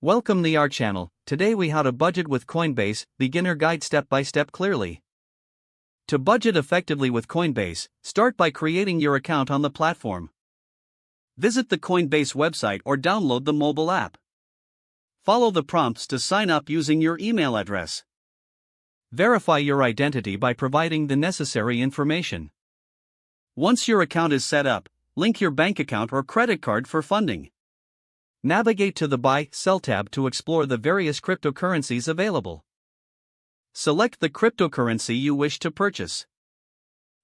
Welcome to our channel. Today we how to budget with Coinbase, beginner guide step by step clearly. To budget effectively with Coinbase, start by creating your account on the platform. Visit the Coinbase website or download the mobile app. Follow the prompts to sign up using your email address. Verify your identity by providing the necessary information. Once your account is set up, link your bank account or credit card for funding. Navigate to the Buy, Sell tab to explore the various cryptocurrencies available. Select the cryptocurrency you wish to purchase.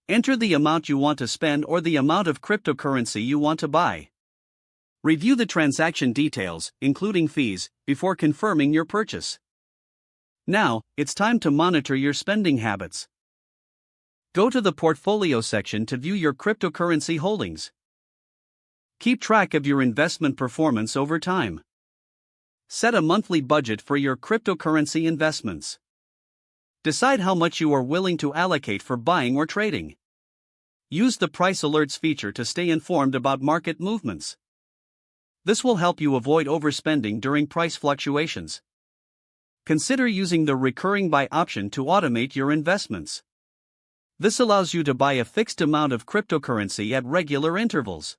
Enter the amount you want to spend or the amount of cryptocurrency you want to buy. Review the transaction details, including fees, before confirming your purchase. Now, it's time to monitor your spending habits. Go to the Portfolio section to view your cryptocurrency holdings. Keep track of your investment performance over time. Set a monthly budget for your cryptocurrency investments. Decide how much you are willing to allocate for buying or trading. Use the price alerts feature to stay informed about market movements. This will help you avoid overspending during price fluctuations. Consider using the recurring buy option to automate your investments. This allows you to buy a fixed amount of cryptocurrency at regular intervals.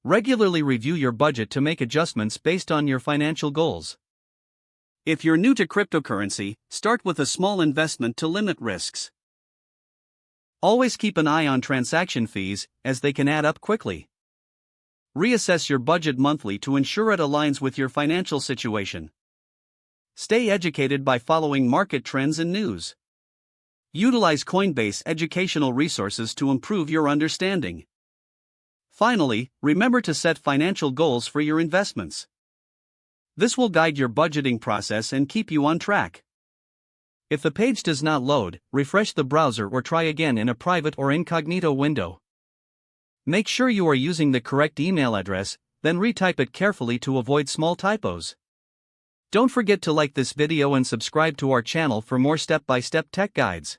Regularly review your budget to make adjustments based on your financial goals. If you're new to cryptocurrency, start with a small investment to limit risks. Always keep an eye on transaction fees, as they can add up quickly. Reassess your budget monthly to ensure it aligns with your financial situation. Stay educated by following market trends and news. Utilize Coinbase educational resources to improve your understanding. Finally, remember to set financial goals for your investments. This will guide your budgeting process and keep you on track. If the page does not load, refresh the browser or try again in a private or incognito window. Make sure you are using the correct email address, then retype it carefully to avoid small typos. Don't forget to like this video and subscribe to our channel for more step-by-step tech guides.